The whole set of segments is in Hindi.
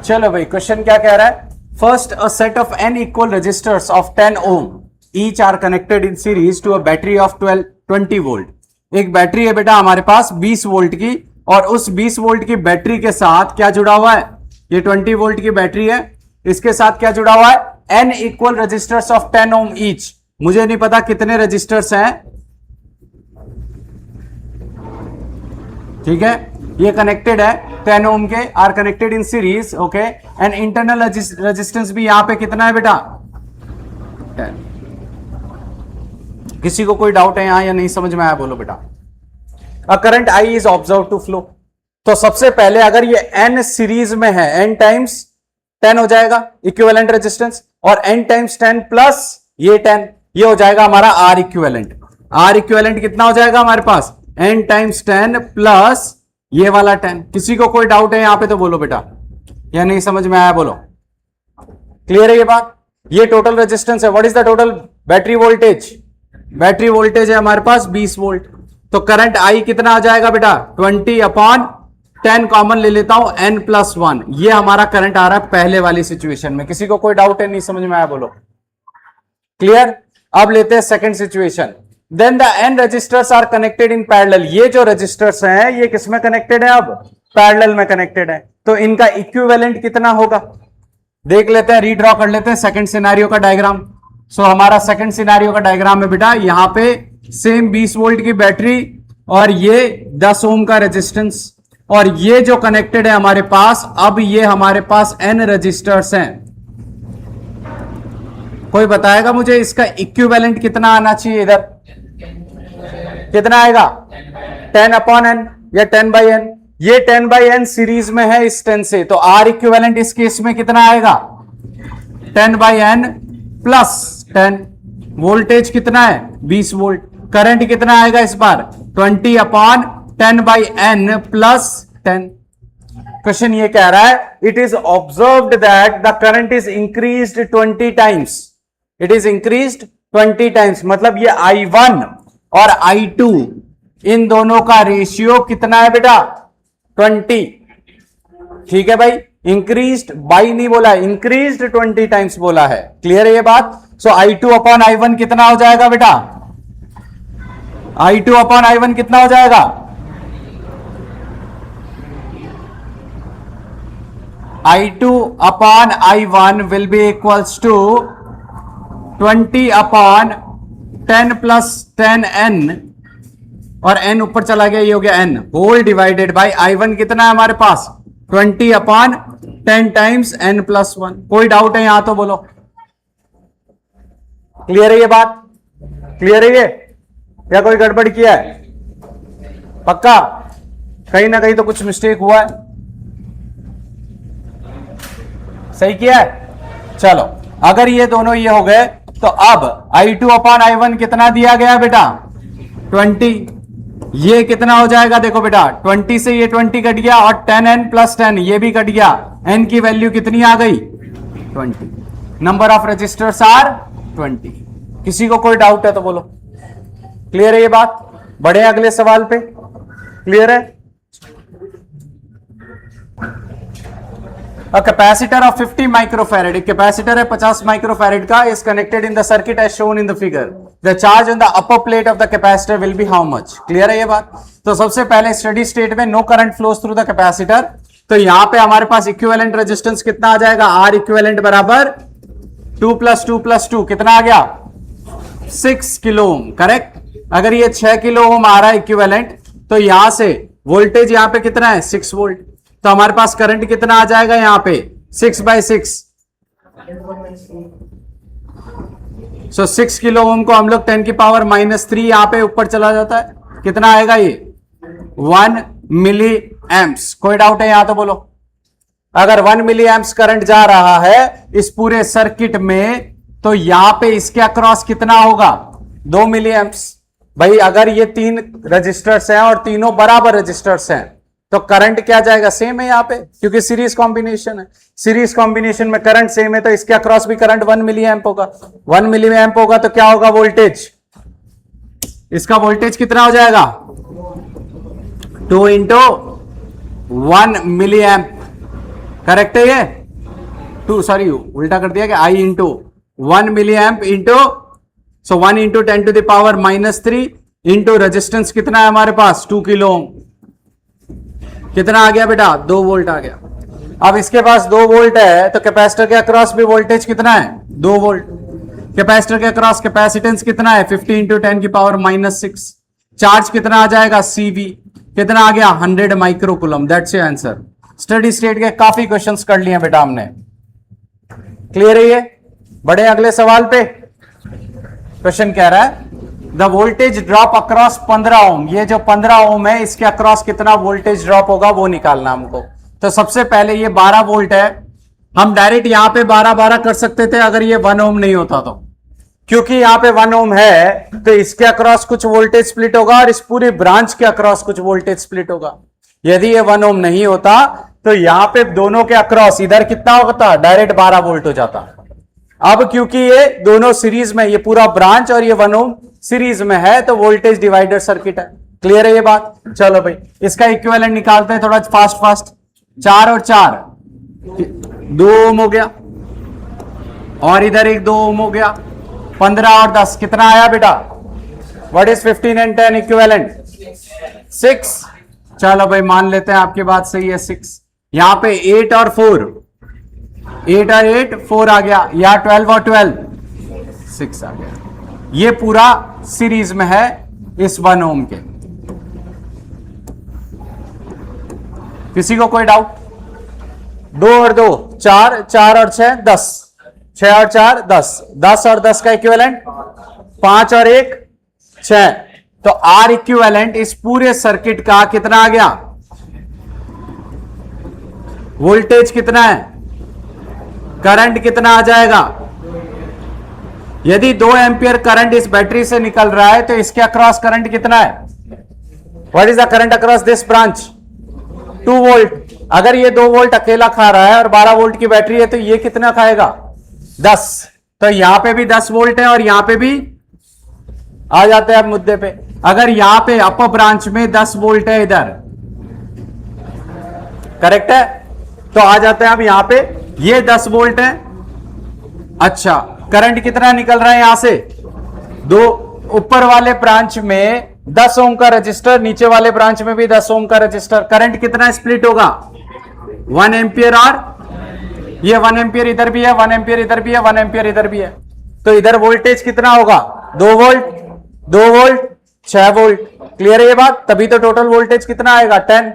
चलो भाई, क्वेश्चन क्या कह रहा है? First, a set of n equal resistors of 10 ohm each are connected in series to a battery of 20 volt. एक बैटरी है बेटा हमारे पास 20 वोल्ट की, और उस 20 वोल्ट की बैटरी के साथ क्या जुड़ा हुआ है? ये 20 वोल्ट की बैटरी है, इसके साथ क्या जुड़ा हुआ है? n equal resistors of 10 ohm each. मुझे नहीं पता कितने रजिस्टर्स हैं, ठीक है, ये कनेक्टेड है 10 ओम के, are connected in series, okay. And internal resistance भी यहां पे कितना है बेटा? 10। किसी को कोई डाउट है यहां या नहीं समझ में आया? बोलो बेटा। A current I is observe to flow. तो सबसे पहले अगर ये n सीरीज में है, n टाइम्स 10 हो जाएगा इक्विवेलेंट रेजिस्टेंस, और n टाइम्स 10 प्लस ये 10, ये हो जाएगा हमारा आर इक्विवेलेंट। आर इक्विवेलेंट कितना हो जाएगा हमारे पास? n टाइम्स 10 प्लस ये वाला 10। किसी को कोई डाउट है यहां पे तो बोलो बेटा, या नहीं समझ में आया? बोलो। क्लियर है ये बात? ये टोटल रेजिस्टेंस है। What is the total battery voltage? Battery voltage है हमारे पास 20 वोल्ट। तो करंट आई कितना आ जाएगा बेटा? 20/10 कॉमन ले लेता हूं, n प्लस 1। ये हमारा करंट आ रहा है पहले वाली सिचुएशन में। किसी को कोई डाउट है? नहीं समझ में आया? बोलो। क्लियर? अब लेते हैं second situation. Then the n resistors are connected in parallel. ये जो रजिस्टर्स हैं ये किसमें कनेक्टेड है? अब पैरेलल में कनेक्टेड है। तो इनका इक्विवेलेंट कितना होगा? देख लेते हैं, रीड्रॉ कर लेते हैं सेकंड सिनेरियो का डायग्राम। सो हमारा सेकंड सिनेरियो का डायग्राम है बेटा, यहां पे सेम 20 वोल्ट की बैटरी और ये 10 ओम का रेजिस्टेंस, और ये जो कनेक्टेड है हमारे पास, अब ये हमारे पास n रजिस्टर्स हैं। कोई बताएगा मुझे इसका इक्विवेलेंट कितना आना चाहिए? इधर कितना आएगा? 10/n या 10/n। ये 10/n सीरीज में है इस 10 से, तो R इक्विवेलेंट इस केस में कितना आएगा? 10/n plus 10। वोल्टेज कितना है? 20 वोल्ट। करंट कितना आएगा इस बार? 20/10/n plus 10। क्वेश्चन ये कह रहा है, it is observed that the current is increased 20 times. It is increased 20 times, मतलब ये I1 और I2 इन दोनों का रेशियो कितना है बेटा? 20। ठीक है भाई, इंक्रीज्ड बाई नहीं बोला, इंक्रीज्ड 20 टाइम्स बोला है। क्लियर है ये बात? सो I2/I1 कितना हो जाएगा बेटा? I2/I1 कितना हो जाएगा? I2/I1 will be equals to 20/10 plus 10n, और n ऊपर चला गया, ये हो गया n whole divided by I1 कितना है हमारे पास? 20/10 टाइम्स n प्लस 1। कोई डाउट है यहां तो बोलो। क्लियर है ये बात? क्लियर है ये, या कोई गड़बड़ किया है? पक्का? कहीं ना कहीं तो कुछ मिस्टेक हुआ है। सही किया है? चलो, अगर ये दोनों ये हो गए, तो अब I2/I1 कितना दिया गया बेटा? 20। ये कितना हो जाएगा? देखो बेटा, 20 से ये 20 कट गया, और 10n प्लस 10 ये भी कट गया। n की वैल्यू कितनी आ गई? 20। Number of resistors are 20। किसी को कोई डाउट है तो बोलो। क्लियर है ये बात? बढ़े अगले सवाल पे। क्लियर है? A capacitor of 50 microfarad, एक कैपेसिटर है 50 माइक्रोफैरेड का, is connected in the circuit as shown in the figure. The charge on the upper plate of the capacitor will be how much? Clear है ये बात? तो सबसे पहले स्टडी स्टेट में no current flows through the capacitor, तो यहां पे हमारे पास इक्विवेलेंट रेजिस्टेंस कितना आ जाएगा? R इक्विवेलेंट बराबर 2 + 2 + 2 कितना आ गया? 6 किलो ओम। करेक्ट? अगर ये 6 किलो ओम आ रहा है इक्विवेलेंट, तो यहां से वोल्टेज यहां पे कितना है? 6 वोल्ट। तो हमारे पास करंट कितना आ जाएगा यहां पे? 6/6। सो 6 किलो ओम को हम लोग 10 की पावर -3 यहां पे ऊपर चला जाता है, कितना आएगा ये? 1 मिली एम्प्स। कोई डाउट है यहां तो बोलो। अगर 1 मिली एम्प्स करंट जा रहा है इस पूरे सर्किट में, तो यहां पे इसके अक्रॉस कितना होगा? 2 मिली एम्प्स। भाई अगर ये 3 रजिस्टर्स हैं और तीनों बराबर रजिस्टर्स हैं, तो करंट क्या जाएगा? सेम है यहां पे, क्योंकि सीरीज कॉम्बिनेशन है। सीरीज कॉम्बिनेशन में करंट सेम है, तो इसके अक्रॉस भी करंट 1 मिली एम्प होगा। 1 मिली एम्प होगा तो क्या होगा वोल्टेज? इसका वोल्टेज कितना हो जाएगा? 2 × 1 मिली एम्प। करेक्ट है ये? उल्टा कर दिया कि I into 1 milli amp into, so 1 into 10 to the power -3 into resistance कितना है हमारे पास 2 किलो ओम। कितना आ गया बेटा? 2 वोल्ट आ गया। अब इसके पास 2 वोल्ट है तो कैपेसिटर के अक्रॉस भी वोल्टेज कितना है? 2 वोल्ट। कैपेसिटर के अक्रॉस कैपेसिटेंस कितना है? 50 इंटू 10 की पावर -6। चार्ज कितना आ जाएगा? CV कितना आ गया? 100 micro coulomb. That's your answer. Steady state के काफी क्वेश्चंस कर लिए बेटा हमने। क्लियर है ये? बड़े अगले सवाल पे। क्वेश्चन कह रहा है द वोल्टेज ड्रॉप अक्रॉस 15 ओम। ये जो 15 ओम है इसके अक्रॉस कितना वोल्टेज ड्रॉप होगा वो निकालना हमको। तो सबसे पहले ये 12 वोल्ट है, हम डायरेक्ट यहां पे 12 कर सकते थे अगर ये 1 ओम नहीं होता तो। क्योंकि यहां पे 1 ओम है तो इसके अक्रॉस कुछ वोल्टेज स्प्लिट होगा और इस पूरी ब्रांच के अक्रॉस कुछ वोल्टेज स्प्लिट होगा। यदि ये 1 ओम नहीं होता तो यहां पे दोनों के अक्रॉस इधर कितना होता? डायरेक्ट 12 वोल्ट हो जाता। अब क्योंकि ये दोनों सीरीज में, ये पूरा ब्रांच और ये 1 ओम सीरीज में है तो वोल्टेज डिवाइडर सर्किट है। क्लियर है ये बात? चलो भाई इसका इक्विवेलेंट निकालते हैं थोड़ा फास्ट। 4 और 4 2 ओम हो गया और इधर एक 2 ओम हो गया। 15 और 10 कितना आया बेटा? What is 15 and 10 equivalent? 6। चलो भाई मान लेते हैं आपकी बात सही है 6। यहां पे 8 और 4, 8 और 8 4 आ गया, या 12 और 12 6 आ गया। ये पूरा सीरीज में है इस 1 ओम के। किसी को कोई डाउट? 2 और 2 4, 4 और 6 10, 6 और 4 10, 10 और 10 का इक्विवेलेंट 5 और 1 6। तो R इक्विवेलेंट इस पूरे सर्किट का कितना आ गया? वोल्टेज कितना है? करंट कितना आ जाएगा? यदि 2 एंपियर करंट इस बैटरी से निकल रहा है तो इसके अक्रॉस करंट कितना है? What is the current across this branch? 2 volt. अगर ये 2 वोल्ट अकेला खा रहा है और 12 वोल्ट की बैटरी है तो ये कितना खाएगा? 10। तो यहां पे भी 10 वोल्ट है और यहां पे भी आ जाते हैं अब मुद्दे पे। अगर यहां पे अपर ब्रांच में 10 वोल्ट है इधर, करेक्ट है, तो आ जाते हैं अब यहां पे ये 10 वोल्ट है। अच्छा करंट कितना निकल रहा है यहां से? 2। ऊपर वाले ब्रांच में 10 ओम का रजिस्टर, नीचे वाले ब्रांच में भी 10 ओम का रजिस्टर। करंट कितना स्प्लिट होगा? 1 एंपियर और ये 1 एंपियर इधर भी है, 1 एंपियर इधर भी है, 1 एंपियर इधर भी है। तो इधर वोल्टेज कितना होगा? 2 वोल्ट, 2 वोल्ट 6 वोल्ट। क्लियर है ये बात? तभी तो टोटल वोल्टेज कितना आएगा? 10।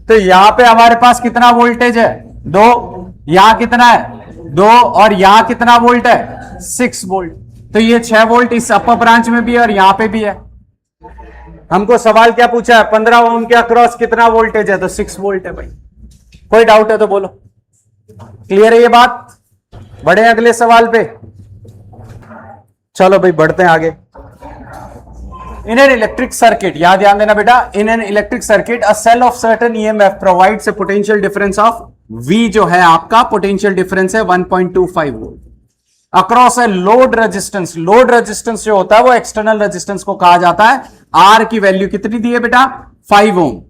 तो यहां पे हमारे पास कितना वोल्टेज है? 2। यहां कितना है? 2 और यहां कितना वोल्ट है? 6 वोल्ट। तो ये 6 वोल्ट इस अपर ब्रांच में भी है और यहां पे भी है। हमको सवाल क्या पूछा है? 15 ओम के अक्रॉस कितना वोल्टेज है? तो 6 वोल्ट है भाई। कोई डाउट है तो बोलो। क्लियर है ये बात? बढ़े अगले सवाल पे। चलो भाई बढ़ते हैं आगे। इन एन इलेक्ट्रिक सर्किट, यहां ध्यान देना बेटा, in an electric circuit a cell of certain EMF provides a potential difference of V जो है आपका पोटेंशियल डिफरेंस है 1.25 वोल्ट अक्रॉस है लोड रेजिस्टेंस। लोड रेजिस्टेंस जो होता है वो एक्सटर्नल रेजिस्टेंस को कहा जाता है। R की वैल्यू कितनी दी है बेटा? 5 ओम।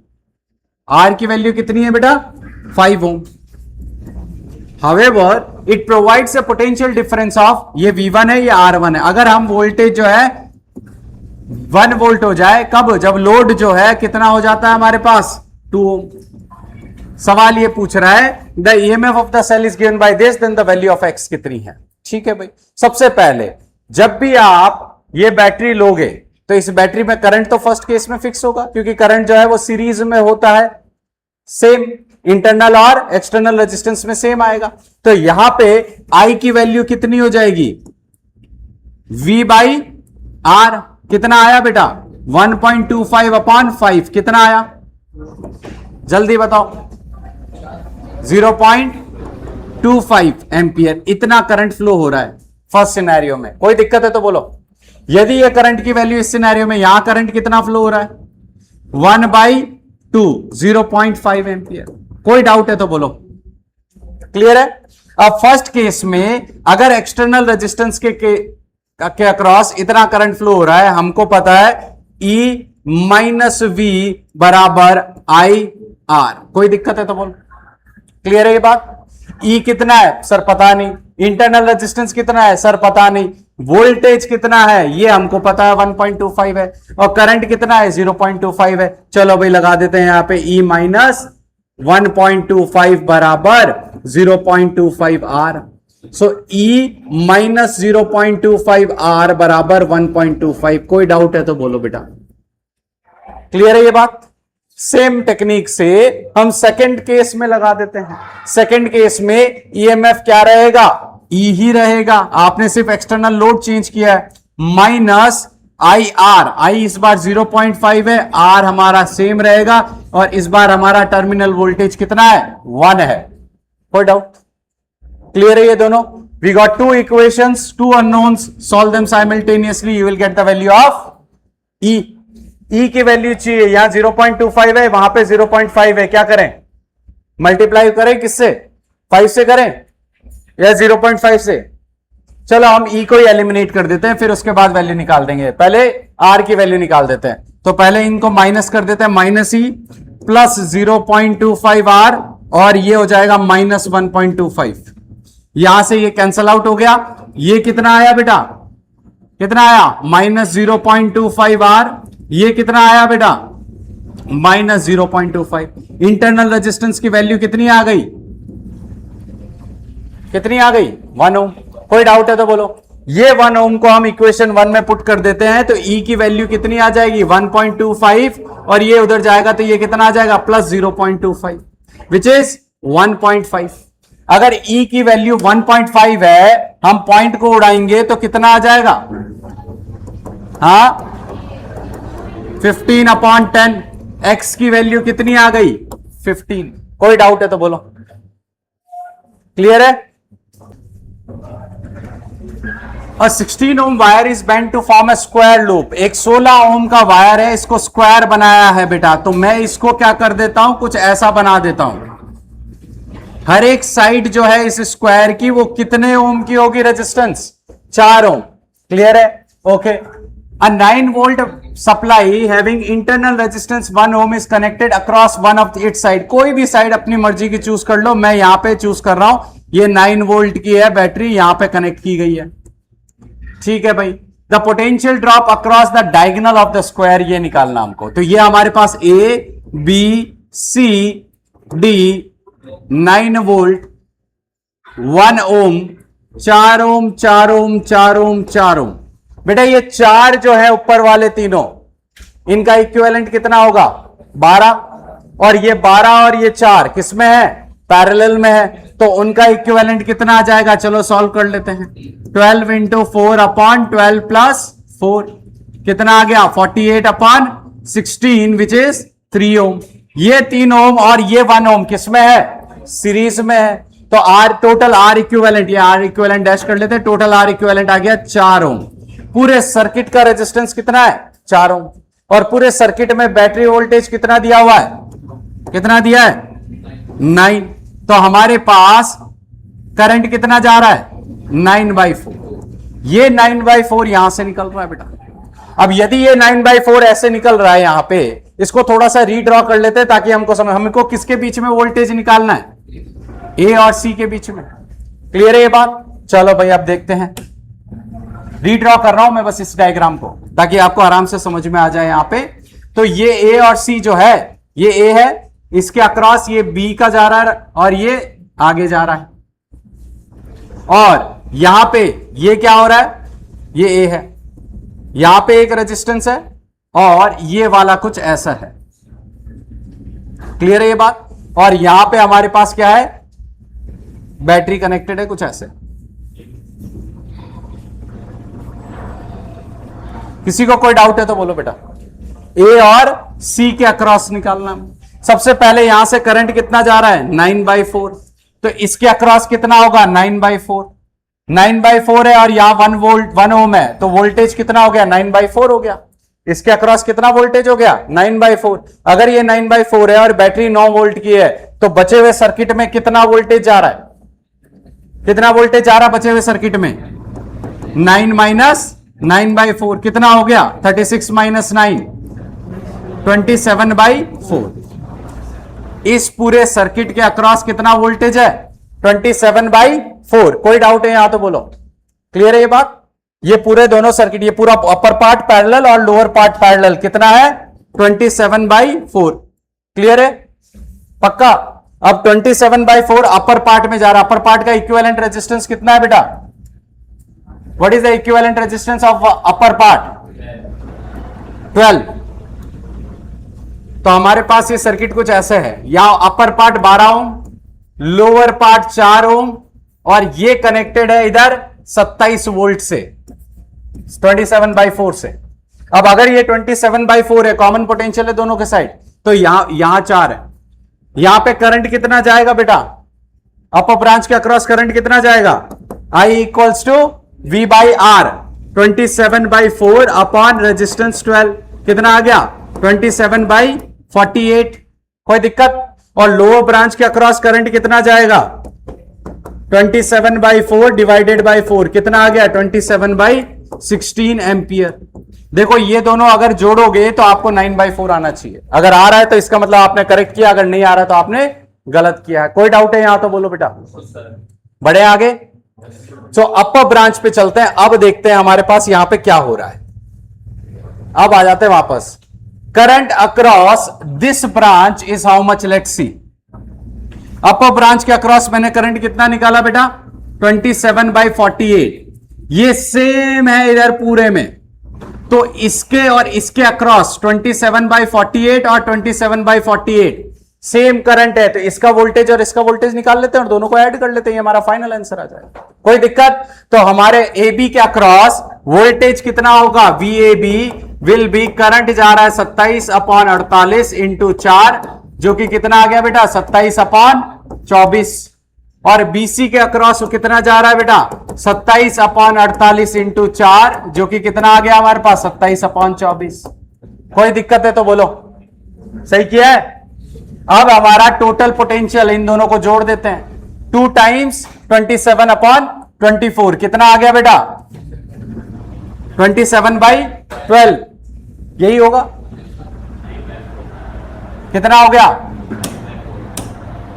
R की वैल्यू कितनी है बेटा? 5 ओम। However, it provides a potential difference of, ये V1 है ये R1 है। अगर हम वोल्टेज जो है 1 वोल्ट हो जाए, कब? जब लोड जो है कितना हो जाता है हमारे पास? 2 ओम। सवाल ये पूछ रहा है the EMF of the cell is given by this, then the value of X कितनी है? ठीक है भाई। सबसे पहले जब भी आप ये बैटरी लोगे तो इस बैटरी में करंट तो फर्स्ट केस में फिक्स होगा क्योंकि करंट जो है वो सीरीज में होता है, सेम इंटरनल और एक्सटर्नल रेजिस्टेंस में सेम आएगा। तो यहां पे I की वैल्यू कितनी हो जाएगी? V by R। कितना आया बेटा? 1.25 अपॉन 5। कितना आया? जल्दी बताओ। 0.25 एम्पियर इतना करंट फ्लो हो रहा है फर्स्ट सिनेरियो में। कोई दिक्कत है तो बोलो। यदि ये करंट की वैल्यू इस सिनेरियो में, यहां करंट कितना फ्लो हो रहा है? 1/2 0.5 एम्पियर। कोई डाउट है तो बोलो। क्लियर है? अब फर्स्ट केस में अगर एक्सटर्नल रेजिस्टेंस के अक्रॉस इतना करंट फ्लो हो रहा है, हमको पता है E माइनस V बराबर I R। कोई दिक्कत है तो बोलो। क्लियर है ये बात? ई कितना है सर पता नहीं, इंटरनल रेजिस्टेंस कितना है सर पता नहीं, वोल्टेज कितना है ये हमको पता है 1.25 है, और करंट कितना है 0.25 है। चलो भाई लगा देते हैं यहां पे ई माइनस 1.25 बराबर 0.25 R. So E minus 0.25 R बराबर 1.25। कोई डाउट है तो बोलो बेटा। क्लियर है ये बात? सेम टेक्निक से हम सेकंड केस में लगा देते हैं। सेकंड केस में ईएमएफ क्या रहेगा? ई ही रहेगा, आपने सिर्फ एक्सटर्नल लोड चेंज किया है। माइनस आई आर, आई इस बार 0.5 है, आर हमारा सेम रहेगा, और इस बार हमारा टर्मिनल वोल्टेज कितना है? 1 है। कोई डाउट? क्लियर है ये दोनों? We got two equations, two unknowns, solve them simultaneously, you will get the value of E. E की वैल्यू चाहिए, यहां 0.25 है, वहां पे 0.5 है, क्या करें? मल्टीप्लाई करें किससे? 5 से करें या 0.5 से? चलो हम ई को ही एलिमिनेट कर देते हैं, फिर उसके बाद वैल्यू निकाल देंगे। पहले आर की वैल्यू निकाल देते हैं, तो पहले इनको माइनस कर देते हैं, माइनस ई प्लस 0.25 आर, और ये हो जाएगा माइनस 1.25। यहां से ये कैंसल आउट हो गया। ये कितना आया बेटा? कितना आया? Minus 0.25 R. ये कितना आया बेटा? माइनस 0.25। इंटरनल रेजिस्टेंस की वैल्यू कितनी आ गई? कितनी आ गई? 1 ओम। कोई डाउट है तो बोलो। ये 1 ओम को हम इक्वेशन 1 में पुट कर देते हैं, तो ई की वैल्यू कितनी आ जाएगी? 1.25, और ये उधर जाएगा तो ये कितना आ जाएगा? Plus 0.25, which is 1.5। अगर ई की वैल्यू 1.5 है, हम पॉइंट को उड़ाएंगे तो कितना आ जाएगा? हाँ, 15/10। एक्स की वैल्यू कितनी आ गई? 15। कोई डाउट है तो बोलो। क्लियर है? A 16 ohm wire is bent to form a square loop. एक 16 ओम का वायर है, इसको स्क्वायर बनाया है बेटा, तो मैं इसको क्या कर देता हूं? कुछ ऐसा बना देता हूं। हर एक साइड जो है इस स्क्वायर की, वो कितने ओम की होगी रेजिस्टेंस? 4 ओम। क्लियर है? Okay. A 9 volt supply having internal resistance 1 ohm is connected across one of its side। कोई भी साइड अपनी मर्जी की चूज कर लो, मैं यहां पे चूज कर रहा हूं, ये 9 वोल्ट की है, बैटरी यहां पे कनेक्ट की गई है। ठीक है भाई। The potential drop across the diagonal of the square, ये निकालना हमको। तो ये हमारे पास A B C D 9 volt 1 ohm 4 ohm 4 ohm 4 ohm 4 ohm. बेटा ये 4 जो है ऊपर वाले तीनों, इनका इक्विवेलेंट कितना होगा? 12। और ये 12 और ये 4 किसमें है? पैरेलल में है, तो उनका इक्विवेलेंट कितना आ जाएगा? चलो सॉल्व कर लेते हैं। 12 इंटू 4/12 प्लस 4 कितना आ गया? 48/16, विच इज 3 ओम। ये 3 ओम और ये 1 ओम किसमें है? सीरीज में है। तो आर टोटल आर इक्विवेलेंट, ये आर इक्विवेलेंट डैश कर लेते हैं, टोटल आर इक्विवेलेंट आ गया 4 ओम। पूरे सर्किट का रेजिस्टेंस कितना है? 4 ओम। और पूरे सर्किट में बैटरी वोल्टेज कितना दिया हुआ है? कितना दिया है? 9। तो हमारे पास करंट कितना जा रहा है? 9/4। ये 9/4 यहां से निकल रहा है बेटा। अब यदि ये 9/4 ऐसे निकल रहा है यहां पे, इसको थोड़ा सा रीड्रॉ कर लेते हैं ताकि हमको समझ, हमको किसके बीच में वोल्टेज निकालना है? ए और सी के बीच में। क्लियर है ये बात? चलो भाई अब देखते हैं। रीड्रॉ कर रहा हूं मैं बस इस डायग्राम को, ताकि आपको आराम से समझ में आ जाए यहां पे। तो ये ए और सी जो है, ये ए है, इसके अक्रॉस ये बी का जा रहा है, और ये आगे जा रहा है। और यहां पे ये क्या हो रहा है? ये ए है, यहां पे एक रेजिस्टेंस है, और ये वाला कुछ ऐसा है। क्लियर है ये बात? और यहां पे हमारे पास क्या है? बैटरी कनेक्टेड है कुछ ऐसे। किसी को कोई डाउट है तो बोलो बेटा। ए और सी के अक्रॉस निकालना। सबसे पहले यहां से करंट कितना जा रहा है? 9/4। तो इसके अक्रॉस कितना होगा? 9/4। 9/4 है, और यहां 1 वोल्ट 1 ओम है, तो वोल्टेज कितना हो गया? 9/4 हो गया। इसके अक्रॉस कितना वोल्टेज हो गया? 9/4। अगर ये 9/4 है और बैटरी 9 वोल्ट की है, तो बचे हुए सर्किट में कितना वोल्टेज जा रहा है? कितना वोल्टेज जा रहा है बचे हुए सर्किट में? 9 माइनस 9/4 कितना हो गया? 36 माइनस 9 27/4। इस पूरे सर्किट के अक्रॉस कितना वोल्टेज है? 27/4। कोई डाउट है यहां तो बोलो, क्लियर है ये बात? ये पूरे दोनों सर्किट, ये पूरा अपर पार्ट पैरेलल और लोअर पार्ट पैरेलल, कितना है 27/4। क्लियर है? पक्का? अब 27/4 अपर पार्ट में जा रहा है। अपर पार्ट का इक्विवेलेंट रेजिस्टेंस कितना है बेटा? What is the equivalent resistance of upper part? 12। तो हमारे पास ये सर्किट कुछ ऐसे है, यहां अपर पार्ट 12 ओम, लोअर पार्ट 4 ओम, और ये कनेक्टेड है इधर 27 वोल्ट से, 27/4 से। अब अगर ये 27/4 है, कॉमन पोटेंशियल है दोनों के साइड, तो यहां 4 है। यहां पे करंट कितना जाएगा बेटा? अपर ब्रांच के अक्रॉस करंट कितना जाएगा? I equals to V/R, 27/4 upon resistance 12, कितना आ गया? 27/48। कोई दिक्कत? और लोअर ब्रांच के अक्रॉस करंट कितना जाएगा? 27/4 डिवाइडेड बाई 4, कितना आ गया? 27/16 एम्पियर। देखो ये दोनों अगर जोड़ोगे तो आपको 9/4 आना चाहिए। अगर आ रहा है तो इसका मतलब आपने करेक्ट किया, अगर नहीं आ रहा तो आपने गलत किया है। कोई डाउट है यहां तो बोलो बेटा। बढ़े आगे। तो अपर ब्रांच पे चलते हैं। अब देखते हैं हमारे पास यहां पे क्या हो रहा है। अब आ जाते हैं वापस। Current across this branch is how much? Let's see. Upper branch के अक्रॉस मैंने करंट कितना निकाला बेटा? 27/48। ये सेम है इधर पूरे में, तो इसके और इसके अक्रॉस 27/48 और 27/48 सेम करंट है, तो इसका वोल्टेज और इसका वोल्टेज निकाल लेते हैं और दोनों को ऐड कर लेते हैं, हमारा फाइनल आंसर आ जाएगा। कोई दिक्कत? तो हमारे ए बी के अक्रॉस वोल्टेज कितना होगा? VAB विल बी, करंट जा रहा है 27/48 इंटू 4, जो कि कितना आ गया बेटा? 27/24। और BC के अक्रॉस कितना जा रहा है बेटा? 27/48 इंटू 4, जो कि कितना आ गया हमारे पास? 27/24। कोई दिक्कत है तो बोलो। सही किया है? अब हमारा टोटल पोटेंशियल इन दोनों को जोड़ देते हैं। 2 टाइम्स 27/24, कितना आ गया बेटा? 27/12, यही होगा। कितना हो गया?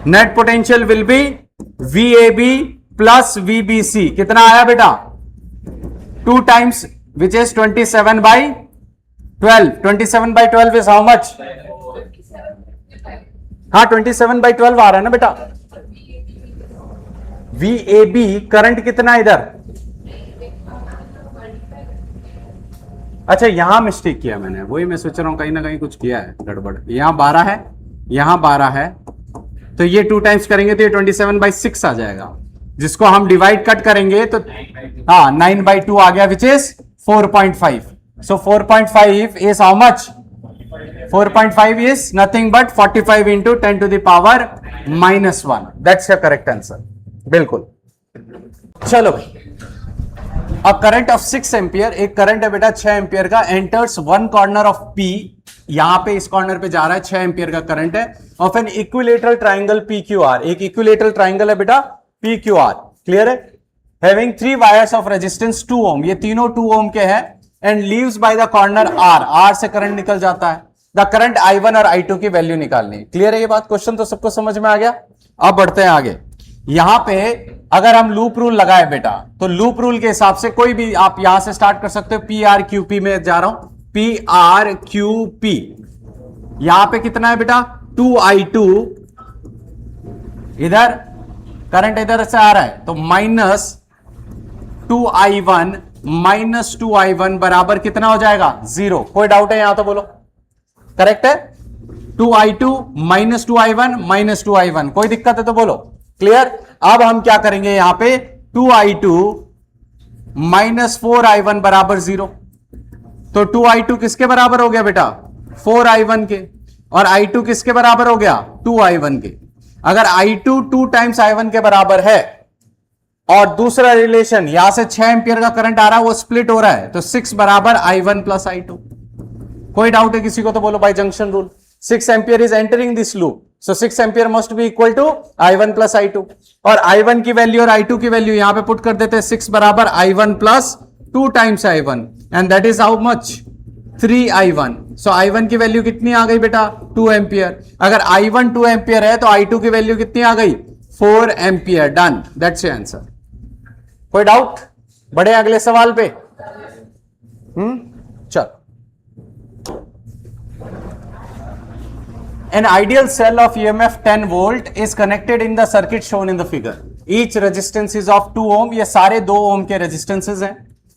Net potential will be VAB plus VBC, कितना आया बेटा? 2 times which is 27/12। 27/12 is how much? हाँ 27/12 आ रहा है ना बेटा। VAB करंट कितना इधर? अच्छा यहां मिस्टेक किया मैंने, वही मैं सोच रहा हूं कहीं ना कहीं कुछ किया है गड़बड़। यहां 12 है, यहां 12 है, तो ये 2 टाइम्स करेंगे तो ये 27/6 आ जाएगा, जिसको हम डिवाइड कट करेंगे तो हाँ 9/2 आ गया, which is 4.5। So 4.5 is how much? 4.5 is nothing but 45 into 10 to the power -1। That's the correct answer. बिल्कुल। चलो भाई, अ करंट ऑफ 6 एम्पियर, एक करंट है बेटा 6 एम्पियर का, enters one corner of P, यहां पे इस कॉर्नर पे जा रहा है, 6 एम्पियर का करंट है, of an equilateral triangle PQR। एक इक्विलेटरल ट्राइंगल है बेटा PQR, क्लियर है? हैविंग 3 वायर्स ऑफ रेजिस्टेंस 2 ओम, ये तीनों 2 ओम के हैं, and leaves by the corner R से करंट निकल जाता है। द करंट I1 और I2 की वैल्यू निकालनी है। क्लियर है ये बात? क्वेश्चन तो सबको समझ में आ गया। अब बढ़ते हैं आगे। यहां पे अगर हम लूप रूल लगाए बेटा, तो लूप रूल के हिसाब से कोई भी आप यहां से स्टार्ट कर सकते हो। PRQP में जा रहा हूं, PRQP। यहां पे कितना है बेटा? 2I2, इधर करंट इधर से आ रहा है, तो -2I1 बराबर कितना हो जाएगा? 0। कोई डाउट है यहां तो बोलो। करेक्ट है? 2I2 -2I1 कोई दिक्कत है तो बोलो। क्लियर? अब हम क्या करेंगे यहां पे? 2I2 -4I1 बराबर 0। तो 2I2 किसके बराबर हो गया बेटा? 4I1 के। और I2 किसके बराबर हो गया? 2I1 के। अगर I2 2 टाइम्स I1 के बराबर है, और दूसरा रिलेशन यहां से 6 एम्पियर का करंट आ रहा है, वो स्प्लिट हो रहा है, तो 6 बराबर I1 प्लस I2। कोई डाउट है किसी को तो बोलो by junction rule. 6 ampere is entering this loop, so 6 ampere must be equal to I1 plus I2। और I1 की वैल्यू और I2 की वैल्यू यहां पे पुट कर देते हैं। 6 बराबर I1 plus 2 times I1, and that is how much? 3I1। So I1 की वैल्यू कितनी आ गई बेटा? 2 एम्पियर। अगर I1 2 एम्पियर है तो I2 की वैल्यू कितनी आ गई? 4 ampere. Done, that's your answer. कोई डाउट? बढ़े अगले सवाल पे। चलो। An ideal cell of EMF 10 volt is connected in the circuit shown in the figure. Each resistance is of 2 ohm. ये सारे 2 ohm के resistances हैं.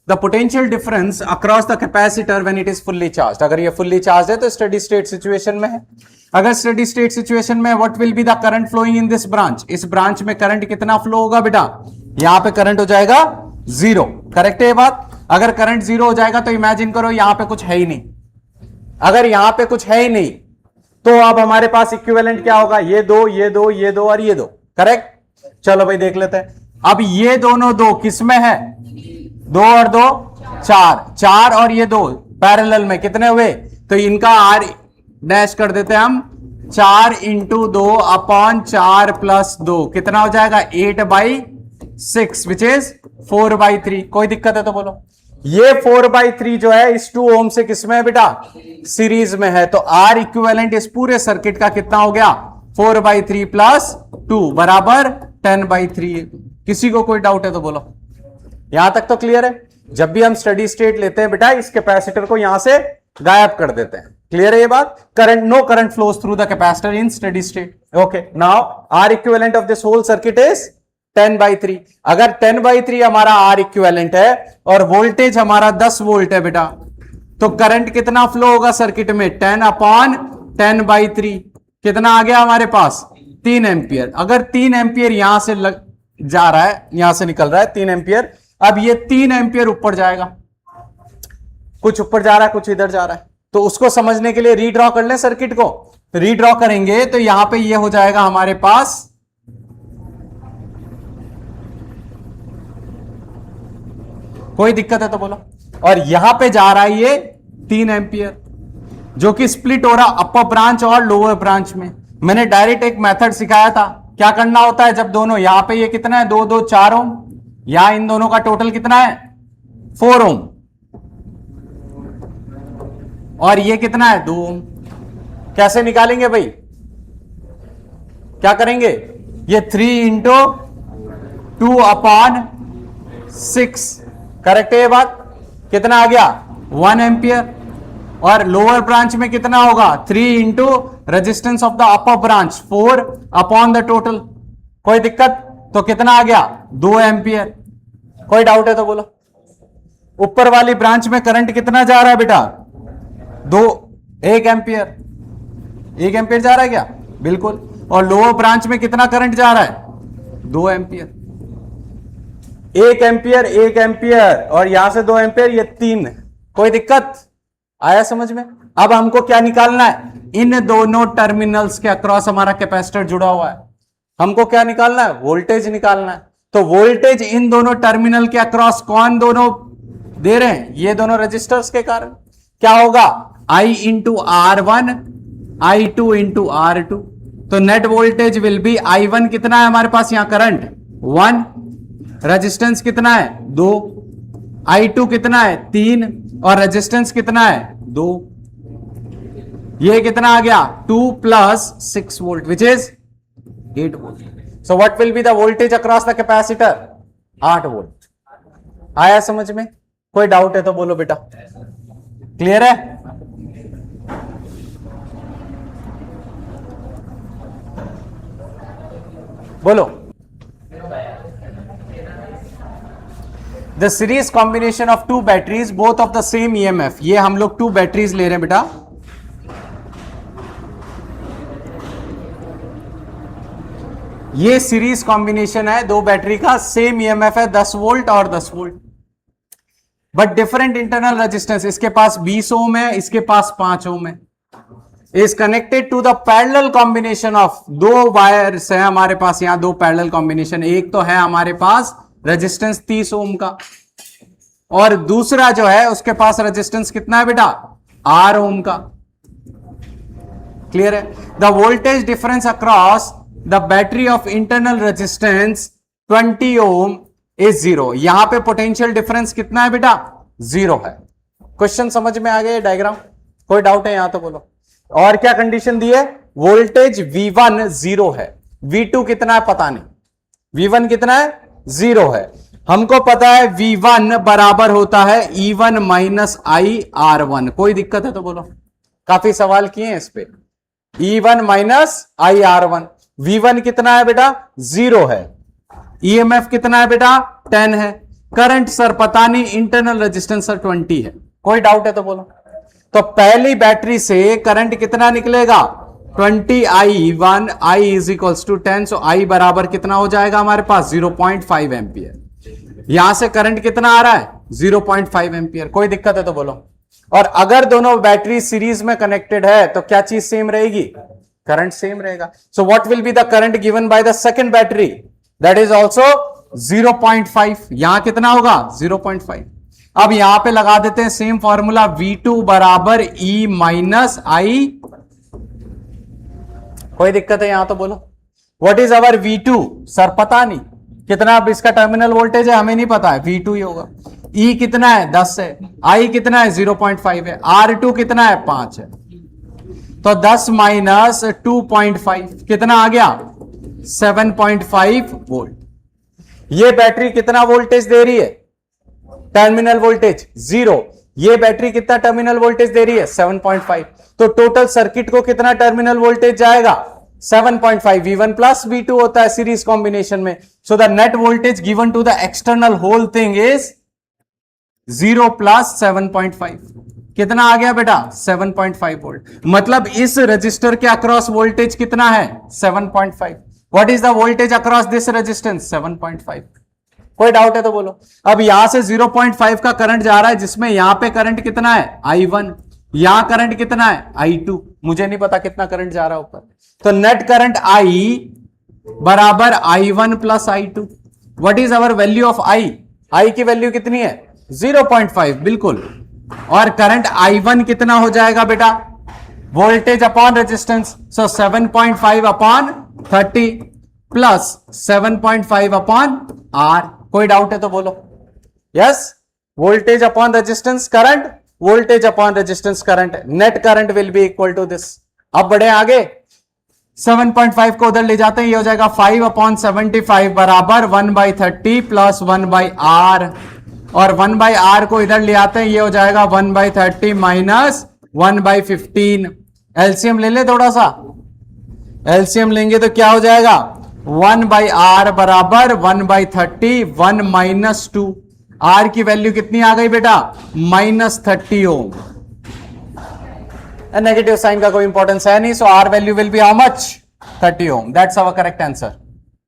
The potential difference across the capacitor when it is fully charged. अगर ये fully charged है तो steady state situation में है. अगर steady state situation में what will be the current flowing in this branch? इस branch में current कितना flow होगा बेटा? यहाँ पे current हो जाएगा 0. करेक्ट है ये बात? अगर current 0 हो जाएगा तो imagine करो यहाँ पे कुछ है ही नहीं. अगर यहाँ पे कुछ है ही नहीं तो अब हमारे पास इक्विवेलेंट क्या होगा? ये दो, ये दो, ये दो और ये दो। करेक्ट? चलो भाई देख लेते हैं। अब ये दोनों दो किस में है? 2 और 2 4, 4 और ये 2 पैरेलल में कितने हुए? तो इनका आर डैश कर देते हैं हम। 4 इंटू 2 अपॉन 4 प्लस 2 कितना हो जाएगा? 8/6 विच इज 4/3। कोई दिक्कत है तो बोलो। ये 4/3 जो है इस 2 ओम से किसमें है बेटा? सीरीज में है। तो आर इक्विवेलेंट इस पूरे सर्किट का कितना हो गया? 4/3 प्लस 2 बराबर 10/3। किसी को कोई डाउट है तो बोलो। यहां तक तो क्लियर है? जब भी हम स्टडी स्टेट लेते हैं बेटा इस कैपेसिटर को यहां से गायब कर देते हैं। क्लियर है ये बात? Current, no current flows through the capacitor in steady state. Okay, now R equivalent of this whole circuit is 10/3। अगर 10/3 हमारा आर इक्विवेलेंट है और वोल्टेज हमारा 10 वोल्ट है बेटा, तो करंट कितना फ्लो होगा सर्किट में? 10/10/3 कितना आ गया हमारे पास? 3 एम्पियर। अगर 3 एम्पियर यहां से जा रहा है, यहां से निकल रहा है 3 एम्पियर, अब ये 3 एम्पियर ऊपर जाएगा। कुछ ऊपर जा रहा है, कुछ इधर जा रहा है। तो उसको समझने के लिए रीड्रॉ कर लें सर्किट को। रीड्रॉ करेंगे तो यहां पे ये हो जाएगा हमारे पास कोई दिक्कत है तो बोलो। और यहां पे जा रहा है ये 3 एम्पियर जो कि स्प्लिट हो रहा अपर ब्रांच और लोअर ब्रांच में। मैंने डायरेक्ट एक मेथड सिखाया था, क्या करना होता है जब दोनों, यहां पे ये कितना है? 2 2 4 ओम, यहां इन दोनों का टोटल कितना है? 4 ओम, और ये कितना है? 2 ओम। कैसे निकालेंगे भाई? क्या करेंगे? ये 3 इंटू 2/6। करेक्ट है ये बात? कितना आ गया? 1 एम्पियर। और लोअर ब्रांच में कितना होगा? 3 into resistance of the upper branch 4 upon the total. कोई दिक्कत? तो कितना आ गया? 2 एम्पियर। कोई डाउट है तो बोलो। ऊपर वाली ब्रांच में करंट कितना जा रहा है बेटा? 1 एम्पियर। 1 एम्पियर जा रहा है क्या? बिल्कुल। और लोअर ब्रांच में कितना करंट जा रहा है? 2 एम्पियर। 1 एम्पियर, 1 एम्पियर और यहां से 2 एम्पियर, ये 3। कोई दिक्कत? आया समझ में? अब हमको क्या निकालना है? इन दोनों टर्मिनल्स के अक्रॉस हमारा कैपेसिटर जुड़ा हुआ है, हमको क्या निकालना है? वोल्टेज निकालना है। तो वोल्टेज इन दोनों टर्मिनल के अक्रॉस कौन दोनों दे रहे हैं? ये दोनों रजिस्टर्स के कारण। क्या होगा? I into R1, I2 into R2। तो net voltage will be I1 कितना है हमारे पास? यहां करंट 1, रेजिस्टेंस कितना है? 2, I2 कितना है? 3 और रेजिस्टेंस कितना है? 2। ये कितना आ गया? 2 + 6 volt which is 8 volt. So what will be the voltage across the capacitor? 8 volt. आया समझ में? कोई डाउट है तो बोलो बेटा। क्लियर है? बोलो। The series combination of 2 batteries both of the same EMF। ये हम लोग 2 बैटरीज ले रहे हैं बेटा। ये सीरीज कॉम्बिनेशन है 2 बैटरी का, सेम EMF है 10 वोल्ट और 10 volt, but different internal resistance. इसके पास 20 ओम है, इसके पास 5 ओम है। Is connected to the parallel combination of 2 wires है हमारे पास। यहां 2 पैरेलल कॉम्बिनेशन, एक तो है हमारे पास रेजिस्टेंस 30 ओम का, और दूसरा जो है उसके पास रेजिस्टेंस कितना है बेटा? 8 ओम का। क्लियर है? The voltage difference across the battery of internal resistance 20 ohm is 0। यहां पे पोटेंशियल डिफरेंस कितना है बेटा? 0 है। क्वेश्चन समझ में आ गया? डायग्राम कोई डाउट है यहां तो बोलो। और क्या कंडीशन दी है? वोल्टेज V1 0 है, V2 कितना है पता नहीं। V1 कितना है? 0 है। हमको पता है V1 बराबर होता है E1 माइनस आई R1। कोई दिक्कत है तो बोलो, काफी सवाल किए हैं इस पे। E1 माइनस आई R1। V1 कितना है बेटा? 0 है। EMF कितना है बेटा? 10 है। करंट सर पता नहीं, इंटरनल रेजिस्टेंस सर 20 है। कोई डाउट है तो बोलो। तो पहली बैटरी से करंट कितना निकलेगा? 20I1, I is equals to 10, so I बराबर कितना हो जाएगा हमारे पास? 0.5 एम्पियर। यहां से करंट कितना आ रहा है? 0.5 एम्पियर। कोई दिक्कत है तो बोलो। और अगर दोनों बैटरी सीरीज में कनेक्टेड है तो क्या चीज सेम रहेगी? करंट सेम रहेगा। So what will be the current given by the second battery? That is also 0.5। यहां कितना होगा? 0.5। अब यहां पे लगा देते हैं सेम फॉर्मूला, V2 बराबर E माइनस आई। कोई दिक्कत है यहां तो बोलो। What is our V2? Sir पता नहीं कितना, अब इसका टर्मिनल वोल्टेज है हमें नहीं पता है, V2 ही होगा। E कितना है? 10 है। I कितना है? 0.5 है। R2 कितना है? 5 है। तो 10 माइनस 2.5 कितना आ गया? 7.5 वोल्ट। ये बैटरी कितना वोल्टेज दे रही है? Terminal voltage 0। ये बैटरी कितना टर्मिनल वोल्टेज दे रही है? 7.5। तो टोटल सर्किट को कितना टर्मिनल वोल्टेज जाएगा? 7.5। V1 प्लस V2 होता है सीरीज कॉम्बिनेशन में। So the net voltage given to the external whole thing is 0 plus 7.5। कितना आ गया बेटा? 7.5 वोल्ट। मतलब इस रजिस्टर के अक्रॉस वोल्टेज कितना है? 7.5। What is the voltage across this resistance? 7.5। कोई डाउट है तो बोलो। अब यहां से 0.5 का करंट जा रहा है, जिसमें यहां पे करंट कितना है? I1। यहां करंट कितना है? I2। मुझे नहीं पता कितना करंट जा रहा है ऊपर। तो नेट करंट I बराबर I1 plus I2। What is our value of I? I की वैल्यू कितनी है? 0.5, बिल्कुल। और करंट I1 कितना हो जाएगा बेटा? Voltage upon resistance. So 7.5 upon 30 plus 7.5 upon R। कोई डाउट है तो बोलो। Yes, voltage upon resistance current, voltage upon resistance current, net current will be equal to this. अब बढ़े आगे, 7.5 को उधर ले जाते हैं, ये हो जाएगा 5 अपॉन 75 बराबर 1/30 प्लस 1/R। और 1/R को इधर ले आते हैं, ये हो जाएगा 1/30 माइनस 1/15। एलसीएम ले ले थोड़ा सा। एलसीएम लेंगे तो क्या हो जाएगा? 1/R बराबर 1/30, 1 माइनस 2। R की वैल्यू कितनी आ गई बेटा? -30 ओम। नेगेटिव साइन का कोई इंपॉर्टेंस है नहीं, so R value will be how much? 30 ohm. That's our correct answer.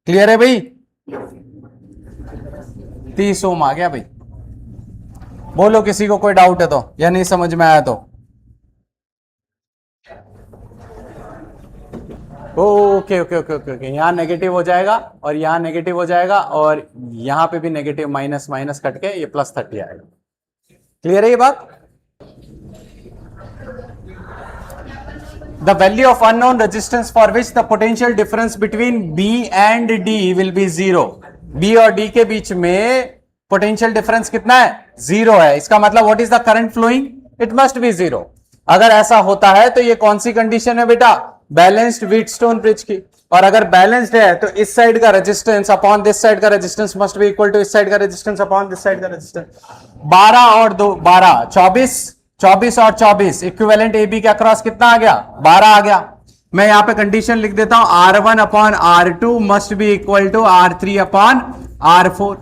Clear है भाई? 30 ओम आ गया भाई। बोलो किसी को कोई डाउट है तो, या नहीं समझ में आया तो। Okay okay okay okay okay. यहां नेगेटिव हो जाएगा और यहां नेगेटिव हो जाएगा और यहां पे भी नेगेटिव, माइनस माइनस कट के ये +30 आएगा। क्लियर है ये बात? The value of unknown resistance for which the potential difference between B and D will be 0। B और D के बीच में पोटेंशियल डिफरेंस कितना है? 0 है। इसका मतलब what is the current flowing? It must be 0। अगर ऐसा होता है तो ये कौन सी कंडीशन है बेटा? बैलेंस्ड व्हीटस्टोन ब्रिज की। और अगर बैलेंस्ड है तो इस साइड का रेजिस्टेंस अपॉन दिस साइड का resistance must be equal to इस साइड का रेजिस्टेंस अपॉन दिस साइड का रेजिस्टेंस। 12 और 2 12, 24 और 24 इक्विवेलेंट AB के अक्रॉस कितना आ गया? 12 आ गया। मैं यहां पे कंडीशन लिख देता हूं, R1 upon R2 must be equal to R3 upon R4।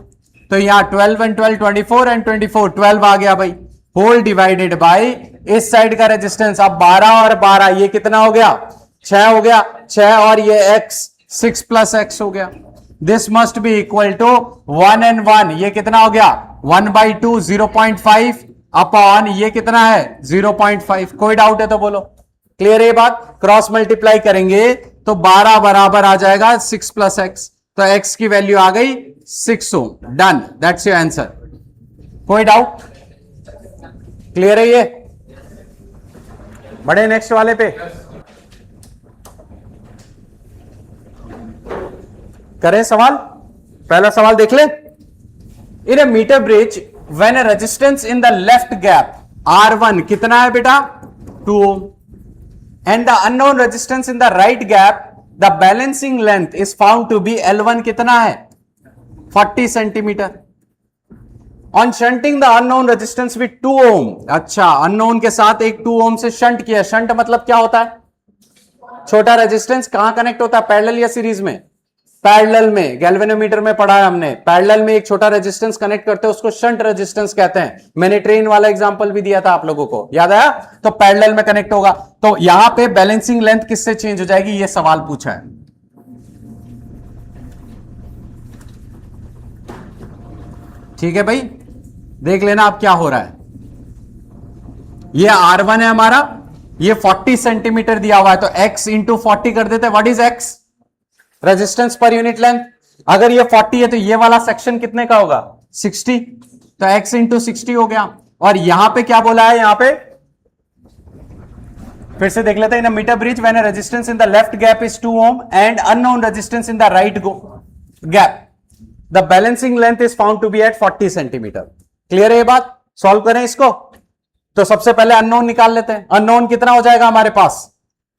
तो यहां 12 and 12 24 and 24 12 आ गया भाई, होल डिवाइडेड बाय इस साइड का रेजिस्टेंस। अब 12 और 12 ये कितना हो गया? 6 हो गया। 6 और ये x 6 प्लस x हो गया। This must be equal to 1 and 1 ये कितना हो गया? 1/2 0.5 अपॉन ये कितना है? 0.5। कोई डाउट है तो बोलो। क्लियर है ये बात? क्रॉस मल्टीप्लाई करेंगे तो 12 बराबर आ जाएगा 6 प्लस x। तो x की वैल्यू आ गई 6 ohm. Done, that's your answer. कोई डाउट? क्लियर है ये? बढ़े नेक्स्ट वाले पे। करें सवाल। पहला सवाल देख ले। In a metre bridge when a resistance in the left gap R1 कितना है बेटा? 2 ohm and the unknown resistance in the right gap the balancing length is found to be L1 कितना है? 40 centimetre. On shunting the unknown resistance with 2 ohm, अच्छा अननोन के साथ एक 2 ओम से शंट किया। शंट मतलब क्या होता है? छोटा रेजिस्टेंस कहां कनेक्ट होता है, पैरेलल या सीरीज में? पैरेलल में। गैल्वेनोमीटर में पढ़ा है हमने, पैरेलल में एक छोटा रेजिस्टेंस कनेक्ट करते हैं उसको शंट रेजिस्टेंस कहते हैं। मैंने ट्रेन वाला एग्जांपल भी दिया था आप लोगों को, याद आया? तो पैरेलल में कनेक्ट होगा। तो यहां पे बैलेंसिंग लेंथ किससे चेंज हो जाएगी, ये सवाल पूछा है। ठीक है भाई, देख लेना अब क्या हो रहा है। ये R1 है हमारा, ये 40 सेंटीमीटर दिया हुआ है, तो x इंटू 40 कर देते हैं। What is x? Resistance per unit length. अगर ये 40 है तो ये वाला सेक्शन कितने का होगा? 60, तो x इंटू 60 हो गया। और यहां पे क्या बोला है, यहां पे फिर से देख लेते हैं। In a metre bridge when a resistance in the left gap is 2 ohm and unknown resistance in the right gap, the balancing length is found to be at 40 centimetre. Clear है ये बात? सॉल्व करें इसको। तो सबसे पहले अननोन निकाल लेते हैं। अननोन कितना हो जाएगा हमारे पास?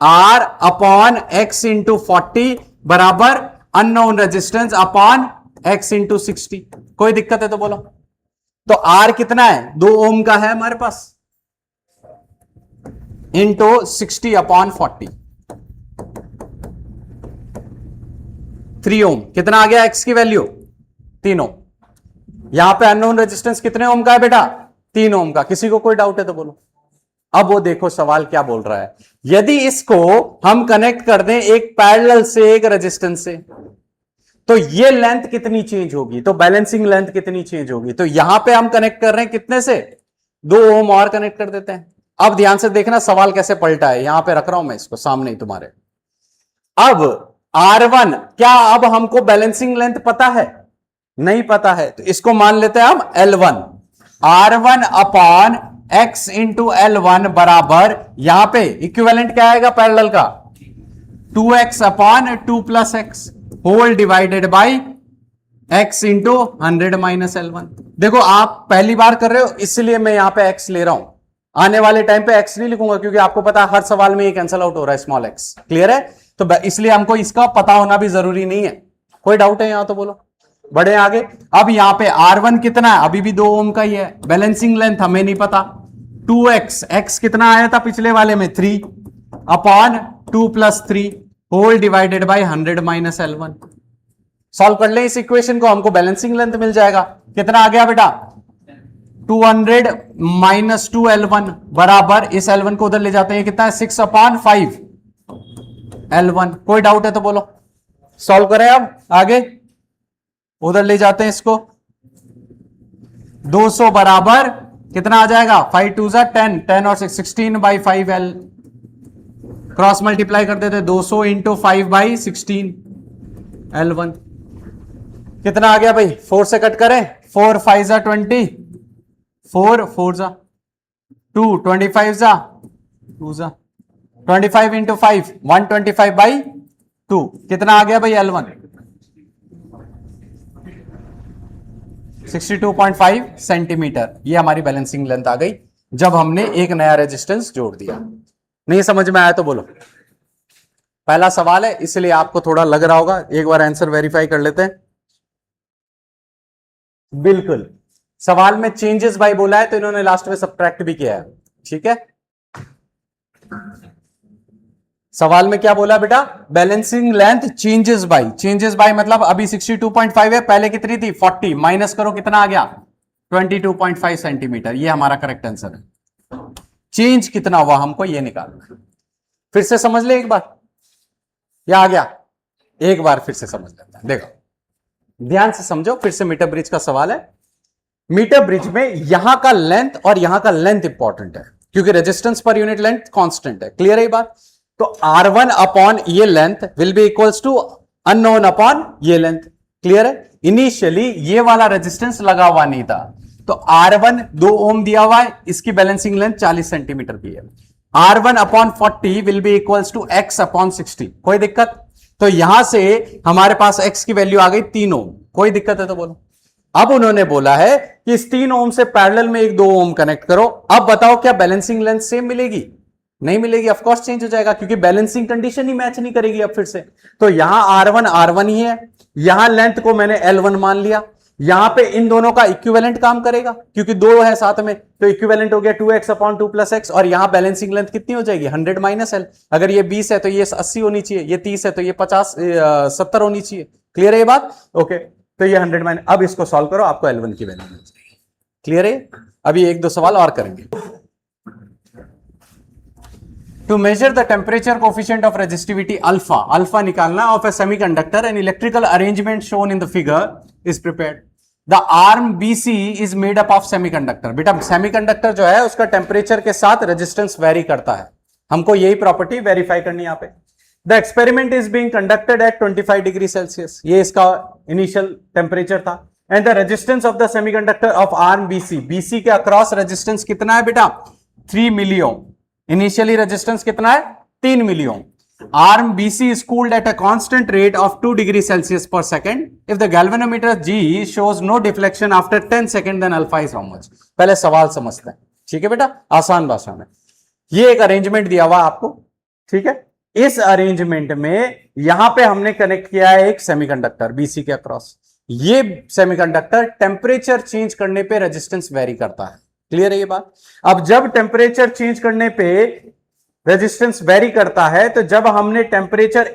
R अपॉन x इंटू 40 बराबर unknown resistance upon x into 60। कोई दिक्कत है तो बोलो। तो R कितना है? 2 ओम का है हमारे पास, इंटू 60 अपॉन 40, 3 ओम। कितना आ गया x की वैल्यू? 3 ओम। यहां पे अननोन रेजिस्टेंस कितने ओम का है बेटा? 3 ओम का। किसी को कोई डाउट है तो बोलो। अब वो देखो सवाल क्या बोल रहा है। यदि इसको हम कनेक्ट कर दें एक पैरेलल से एक रेजिस्टेंस से, तो ये लेंथ कितनी चेंज होगी, तो बैलेंसिंग लेंथ कितनी चेंज होगी। तो यहां पे हम कनेक्ट कर रहे हैं कितने से? 2 ओम और कनेक्ट कर देते हैं। अब ध्यान से देखना सवाल कैसे पलटा है, यहां पे रख रहा हूं मैं इसको सामने ही तुम्हारे। अब R1 क्या अब हमको बैलेंसिंग लेंथ पता है? नहीं पता है, तो इसको मान लेते हैं हम L1। R1 upon x into L1 बराबर, यहां पे इक्विवेलेंट क्या आएगा पैरेलल का? 2x upon 2 plus X whole divided by x into 100 minus L1। देखो आप पहली बार कर रहे हो इसलिए मैं यहां पे x ले रहा हूं, आने वाले टाइम पे x नहीं लिखूंगा क्योंकि आपको पता है हर सवाल में ये कैंसिल आउट हो रहा है स्मॉल x। क्लियर है? तो इसलिए हमको इसका पता होना भी जरूरी नहीं है। कोई डाउट है यहां तो बोलो। बढ़े आगे। अब यहां पे R1 कितना है? अभी भी 2 ओम का ही है। बैलेंसिंग लेंथ हमें नहीं पता। 2x, x कितना आया था पिछले वाले में? 3 upon 2 plus 3 whole divided by 100 minus L1। Solve कर ले इस इक्वेशन को, हमको बैलेंसिंग लेंथ मिल जाएगा। कितना आ गया बेटा? 200 माइनस 2 L1 बराबर, इस L1 को उधर ले जाते हैं, कितना है? 6 अपॉन 5 L1। कोई डाउट है तो बोलो। सॉल्व करें अब आगे, उधर ले जाते हैं इसको। 200 बराबर कितना आ जाएगा? 5 2 जा 10, 10 और 6 16 बाई 5 L। क्रॉस मल्टीप्लाई कर देते, 200 इंटू 5 बाई 16 L1। कितना आ गया भाई? 4 से कट करें, 4 5 जा 20, 4 4 जा 2, 25 जा 2 जा 25 इंटू 5 125 बाई 2। कितना आ गया भाई L1? 62.5 सेंटीमीटर। ये हमारी बैलेंसिंग लेंथ आ गई जब हमने एक नया रेजिस्टेंस जोड़ दिया। नहीं समझ में आया तो बोलो। पहला सवाल है इसलिए आपको थोड़ा लग रहा होगा, एक बार आंसर वेरीफाई कर लेते हैं। बिल्कुल, सवाल में चेंजेस बाय बोला है तो इन्होंने लास्ट में सब्ट्रैक्ट भी किया है। ठीक है, सवाल में क्या बोला बेटा? Balancing length changes by. Changes by मतलब अभी 62.5 है, पहले कितनी थी? 40, माइनस करो कितना आ गया? 22.5 सेंटीमीटर। ये हमारा करेक्ट आंसर है। चेंज कितना हुआ हमको ये निकालना है। फिर से समझ ले एक बार, या आ गया? एक बार फिर से समझ लेते हैं। देखो ध्यान से समझो, फिर से मीटर ब्रिज का सवाल है। मीटर ब्रिज में यहां का लेंथ और यहां का लेंथ इंपॉर्टेंट है क्योंकि resistance per unit length constant है। क्लियर है ये बात? तो R1 अपॉन ये length will be equals to unknown upon ये लेंथ। क्लियर है? इनिशियली ये वाला रेजिस्टेंस लगा हुआ नहीं था, तो R1 2 ओम दिया हुआ है, इसकी बैलेंसिंग लेंथ 40 सेंटीमीटर की है। R1 upon 40 will be equals to x upon 60। कोई दिक्कत? तो यहां से हमारे पास x की वैल्यू आ गई 3 ओम। कोई दिक्कत है तो बोलो। अब उन्होंने बोला है कि इस 3 ओम से पैरेलल में एक 2 ओम कनेक्ट करो। अब बताओ क्या बैलेंसिंग लेंथ सेम मिलेगी? नहीं मिलेगी, ऑफ कोर्स चेंज हो जाएगा, क्योंकि बैलेंसिंग कंडीशन ही मैच नहीं करेगी अब फिर से। तो यहां R1 ही है, यहां लेंथ को मैंने L1 मान लिया, यहां पे इन दोनों का इक्विवेलेंट काम करेगा क्योंकि दो है साथ में, तो इक्विवेलेंट हो गया 2x/2 + x, और यहां बैलेंसिंग लेंथ कितनी हो जाएगी 100 - L। अगर ये 20 है तो ये 80 होनी चाहिए, ये 30 है तो ये 70 होनी चाहिए। क्लियर है ये बात? ओके, तो ये 100 अब इसको सॉल्व करो, आपको L1 की वैल्यू मिल जाएगी। क्लियर है? अभी एक दो सवाल और करेंगे। To measure the temperature coefficient of resistivity alpha निकालना of a semiconductor, an electrical arrangement shown in the figure is prepared. The arm BC is made up of semiconductor. बेटा semiconductor जो है उसका टेम्परेचर के साथ रेजिस्टेंस वेरी करता है, हमको यही प्रॉपर्टी वेरीफाई करनी है यहाँ पे। The experiment is being conducted at 25 degree Celsius, ये इसका इनिशियल टेम्परेचर था। And the resistance of the semiconductor of arm BC के अक्रॉस रेजिस्टेंस कितना है बेटा 3 मिलियन। इनिशियली रेजिस्टेंस कितना है 3 million. Arm BC is cooled at a constant rate of 2 degree Celsius per second. If the galvanometer G shows no deflection after 10 seconds, then alpha is how much? पहले सवाल समझते हैं, ठीक है बेटा, आसान भाषा में। ये एक अरेंजमेंट दिया हुआ आपको, ठीक है। इस अरेंजमेंट में यहां पे हमने कनेक्ट किया है एक सेमीकंडक्टर BC के अक्रॉस। ये सेमीकंडक्टर टेम्परेचर चेंज करने पे रेजिस्टेंस वेरी करता है। क्लियर है ये बात? अब जब टेम्परेचर चेंज करने पे रेजिस्टेंस वेरी करता है, तो जब हमने टेम्परेचर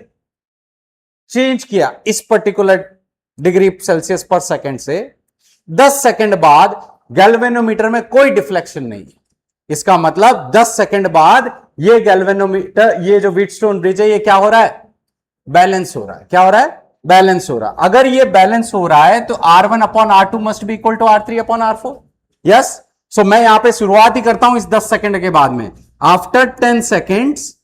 चेंज किया इस पर्टिकुलर डिग्री सेल्सियस पर सेकंड से 10 सेकंड बाद गैल्वेनोमीटर में कोई डिफ्लेक्शन नहीं है। इसका मतलब 10 सेकंड बाद ये गैल्वेनोमीटर, ये जो व्हीटस्टोन ब्रिज है, ये क्या हो रहा है बैलेंस हो रहा है। क्या हो रहा है? बैलेंस हो रहा है। अगर ये बैलेंस हो रहा है तो R1/R2 must be equal to R3/R4। Yes, so मैं यहां पे शुरुआत ही करता हूं इस 10 सेकंड के बाद में। After 10 seconds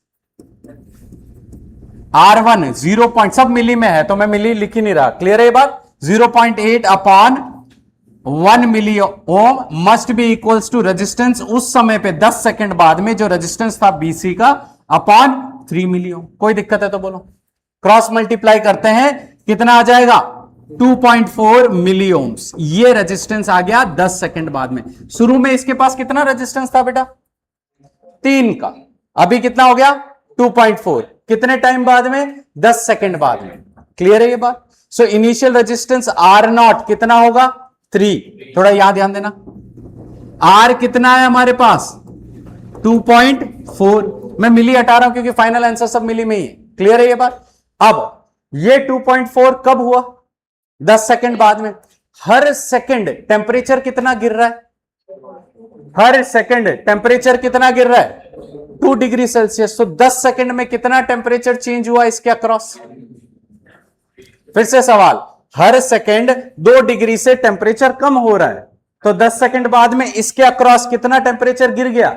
R1 0. सब मिली में है तो मैं मिली लिख ही नहीं रहा। क्लियर है ये बात? 0.8/1 milli ohm must be equals to resistance उस समय पे 10 सेकंड बाद में जो रेजिस्टेंस था BC का अपॉन 3 मिली ओम। कोई दिक्कत है तो बोलो। क्रॉस मल्टीप्लाई करते हैं, कितना आ जाएगा 2.4 मिली ओम्स। ये रेजिस्टेंस आ गया 10 सेकंड बाद में। शुरू में इसके पास कितना रेजिस्टेंस था बेटा 3 का, अभी कितना हो गया 2.4। कितने टाइम बाद में 10 सेकंड बाद में। क्लियर है ये बात? सो इनिशियल रेजिस्टेंस R0 कितना होगा 3। थोड़ा यहां ध्यान देना, R कितना है हमारे पास 2.4। मैं मिली हटा रहा हूं क्योंकि फाइनल आंसर सब मिली में ही है। क्लियर है ये बात? अब ये 2.4 कब हुआ 10 सेकंड बाद में। हर सेकंड टेम्परेचर कितना गिर रहा है, हर सेकंड टेम्परेचर कितना गिर रहा है 2 डिग्री सेल्सियस। तो 10 सेकंड में कितना टेम्परेचर चेंज हुआ इसके अक्रॉस। फिर से सवाल, हर सेकंड 2 डिग्री से टेम्परेचर कम हो रहा है, तो 10 सेकंड बाद में इसके अक्रॉस कितना टेम्परेचर गिर गया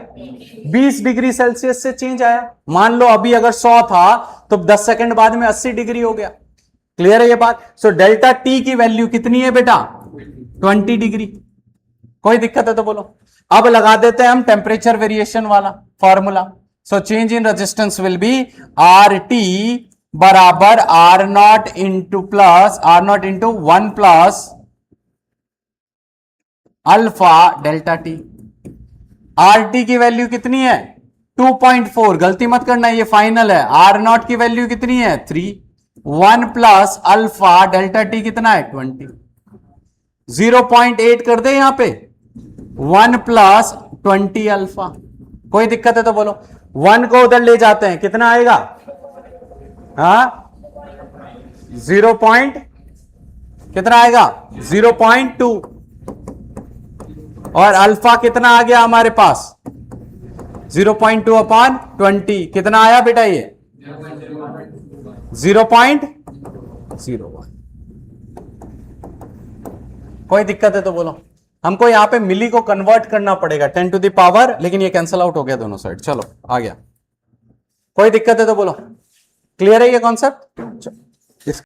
20 डिग्री सेल्सियस से चेंज आया। मान लो अभी अगर 100 था तो 10 सेकंड बाद में 80 डिग्री हो गया। क्लियर है ये बात? सो डेल्टा T की वैल्यू कितनी है बेटा 20 डिग्री। कोई दिक्कत है तो बोलो। अब लगा देते हैं हम टेम्परेचर वेरिएशन वाला formula. So change in resistance will be RT बराबर R0 into 1 plus alpha delta T। RT की वैल्यू कितनी है 2.4, गलती मत करना ये फाइनल है। R0 की वैल्यू कितनी है 3, 1 प्लस अल्फा डेल्टा T कितना है 20। 0.8 कर दे यहां पे 1 प्लस 20 अल्फा। कोई दिक्कत है तो बोलो। 1 को उधर ले जाते हैं, कितना आएगा 0. कितना आएगा 0.2 और अल्फा कितना आ गया हमारे पास 0.2/20। कितना आया बेटा ये 0.01। कोई दिक्कत है तो बोलो। हमको यहां पे मिली को कन्वर्ट करना पड़ेगा 10 टू द पावर, लेकिन ये कैंसल आउट हो गया दोनों साइड। चलो आ गया। कोई दिक्कत है तो बोलो। क्लियर है ये कॉन्सेप्ट?